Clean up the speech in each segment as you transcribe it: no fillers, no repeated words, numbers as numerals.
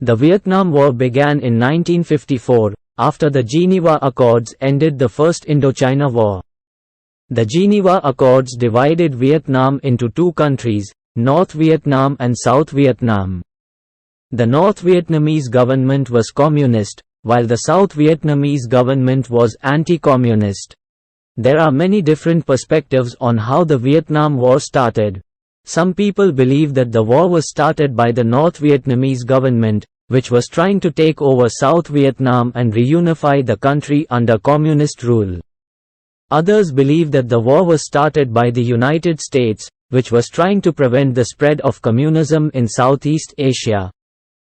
The Vietnam War began in 1954, after the Geneva Accords ended the First Indochina War. The Geneva Accords divided Vietnam into two countries, North Vietnam and South Vietnam. The North Vietnamese government was communist, while the South Vietnamese government was anti-communist. There are many different perspectives on how the Vietnam War started. Some people believe that the war was started by the North Vietnamese government, which was trying to take over South Vietnam and reunify the country under communist rule. Others believe that the war was started by the United States, which was trying to prevent the spread of communism in Southeast Asia.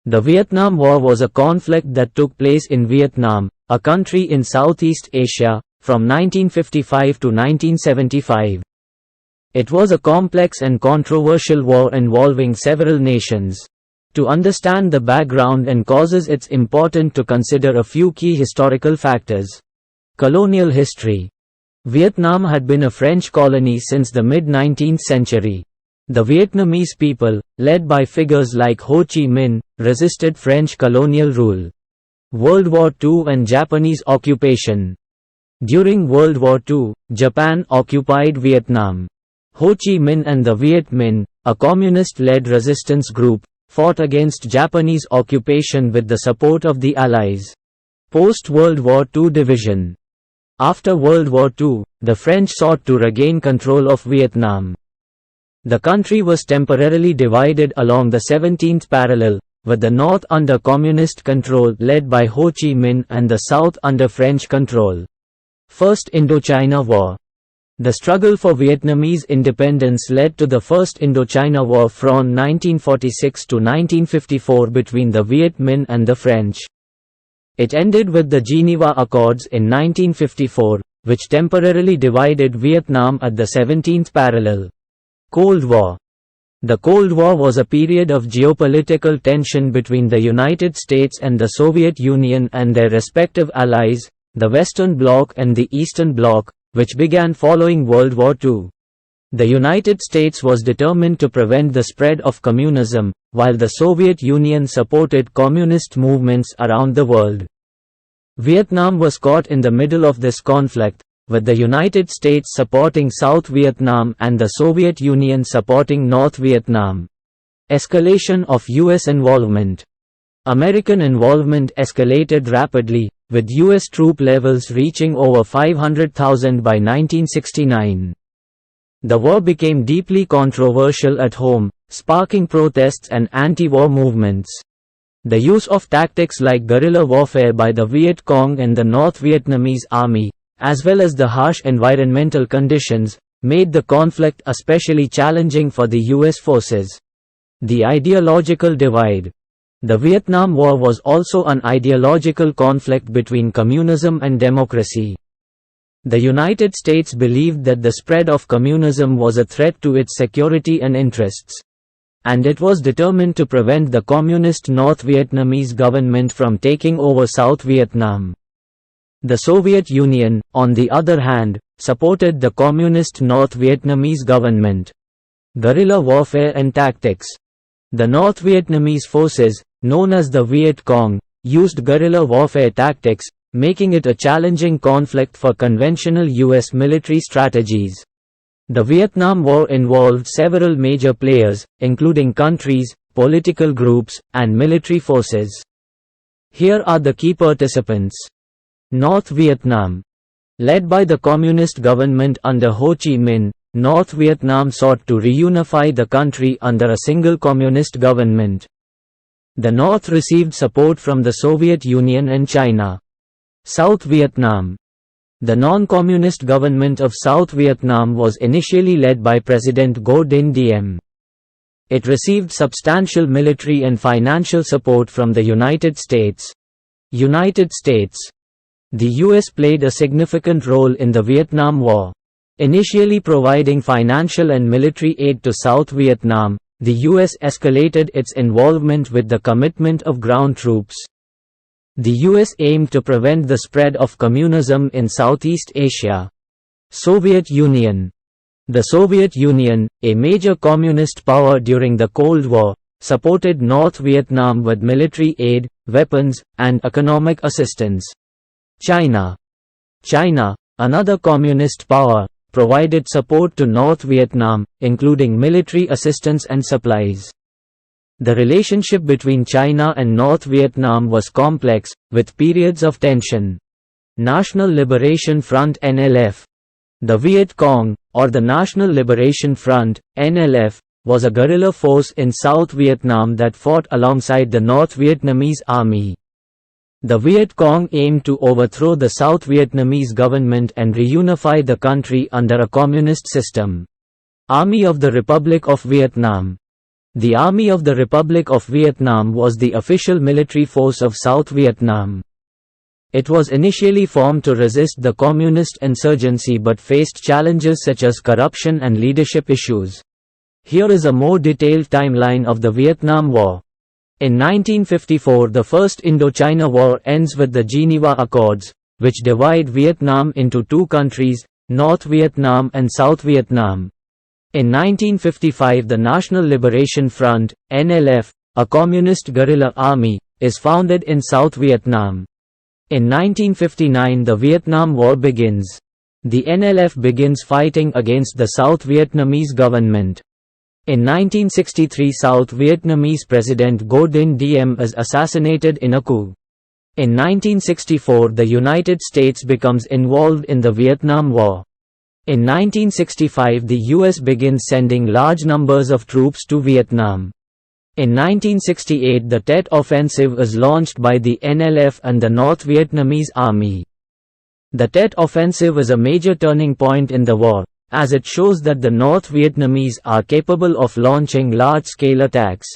The Vietnam War was a conflict that took place in Vietnam, a country in Southeast Asia, from 1955 to 1975. It was a complex and controversial war involving several nations. To understand the background and causes, it's important to consider a few key historical factors. Colonial history. Vietnam had been a French colony since the mid-19th century. The Vietnamese people, led by figures like Ho Chi Minh, resisted French colonial rule. World War II and Japanese occupation. During World War II, Japan occupied Vietnam. Ho Chi Minh and the Viet Minh, a communist-led resistance group, fought against Japanese occupation with the support of the Allies. Post-World War II division. After World War II, the French sought to regain control of Vietnam. The country was temporarily divided along the 17th parallel, with the north under communist control led by Ho Chi Minh and the south under French control. First Indochina War. The struggle for Vietnamese independence led to the First Indochina War from 1946 to 1954 between the Viet Minh and the French. It ended with the Geneva Accords in 1954, which temporarily divided Vietnam at the 17th parallel. Cold War. The Cold War was a period of geopolitical tension between the United States and the Soviet Union and their respective allies, the Western Bloc and the Eastern Bloc, which began following World War II. The United States was determined to prevent the spread of communism, while the Soviet Union supported communist movements around the world. Vietnam was caught in the middle of this conflict, with the United States supporting South Vietnam and the Soviet Union supporting North Vietnam. Escalation of U.S. involvement. American involvement escalated rapidly, with U.S. troop levels reaching over 500,000 by 1969. The war became deeply controversial at home, sparking protests and anti-war movements. The use of tactics like guerrilla warfare by the Viet Cong and the North Vietnamese Army, as well as the harsh environmental conditions, made the conflict especially challenging for the U.S. forces. The ideological divide. The Vietnam War was also an ideological conflict between communism and democracy. The United States believed that the spread of communism was a threat to its security and interests, and it was determined to prevent the communist North Vietnamese government from taking over South Vietnam. The Soviet Union, on the other hand, supported the communist North Vietnamese government. Guerrilla warfare and tactics. The North Vietnamese forces, known as the Viet Cong, used guerrilla warfare tactics, making it a challenging conflict for conventional U.S. military strategies. The Vietnam War involved several major players, including countries, political groups, and military forces. Here are the key participants. North Vietnam. Led by the communist government under Ho Chi Minh, North Vietnam sought to reunify the country under a single communist government. The North received support from the Soviet Union and China. South Vietnam. The non-communist government of South Vietnam was initially led by President Ngo Dinh Diem. It received substantial military and financial support from the United States. United States. The U.S. played a significant role in the Vietnam War. Initially providing financial and military aid to South Vietnam, the U.S. escalated its involvement with the commitment of ground troops. The U.S. aimed to prevent the spread of communism in Southeast Asia. Soviet Union. The Soviet Union, a major communist power during the Cold War, supported North Vietnam with military aid, weapons, and economic assistance. China, another communist power, provided support to North Vietnam, including military assistance and supplies. The relationship between China and North Vietnam was complex, with periods of tension. National Liberation Front (NLF). The Viet Cong, or the National Liberation Front (NLF), was a guerrilla force in South Vietnam that fought alongside the North Vietnamese army. The Viet Cong aimed to overthrow the South Vietnamese government and reunify the country under a communist system. Army of the Republic of Vietnam. The Army of the Republic of Vietnam was the official military force of South Vietnam. It was initially formed to resist the communist insurgency but faced challenges such as corruption and leadership issues. Here is a more detailed timeline of the Vietnam War. In 1954, the First Indochina War ends with the Geneva Accords, which divide Vietnam into two countries, North Vietnam and South Vietnam. In 1955, the National Liberation Front (NLF), a communist guerrilla army, is founded in South Vietnam. In 1959, the Vietnam War begins. The NLF begins fighting against the South Vietnamese government. In 1963, South Vietnamese President Ngo Dinh Diem is assassinated in a coup. In 1964, the United States becomes involved in the Vietnam War. In 1965, the US begins sending large numbers of troops to Vietnam. In 1968, the Tet Offensive is launched by the NLF and the North Vietnamese Army. The Tet Offensive is a major turning point in the war, as it shows that the North Vietnamese are capable of launching large-scale attacks.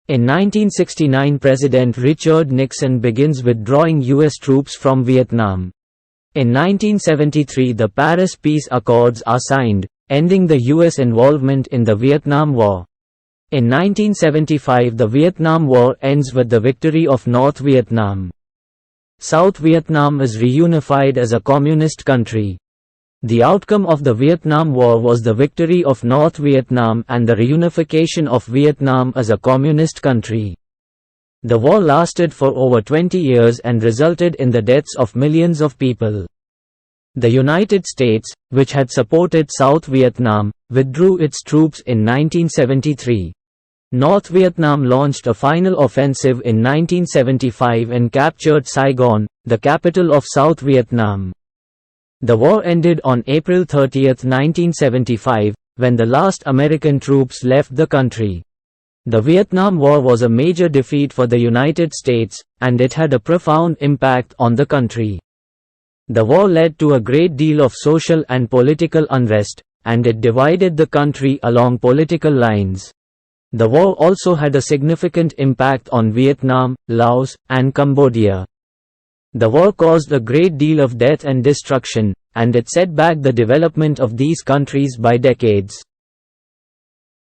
In 1969, President Richard Nixon begins withdrawing US troops from Vietnam. In 1973, the Paris Peace Accords are signed, ending the US involvement in the Vietnam War. In 1975, the Vietnam War ends with the victory of North Vietnam. South Vietnam is reunified as a communist country. The outcome of the Vietnam War was the victory of North Vietnam and the reunification of Vietnam as a communist country. The war lasted for over 20 years and resulted in the deaths of millions of people. The United States, which had supported South Vietnam, withdrew its troops in 1973. North Vietnam launched a final offensive in 1975 and captured Saigon, the capital of South Vietnam. The war ended on April 30, 1975, when the last American troops left the country. The Vietnam War was a major defeat for the United States, and it had a profound impact on the country. The war led to a great deal of social and political unrest, and it divided the country along political lines. The war also had a significant impact on Vietnam, Laos, and Cambodia. The war caused a great deal of death and destruction, and it set back the development of these countries by decades.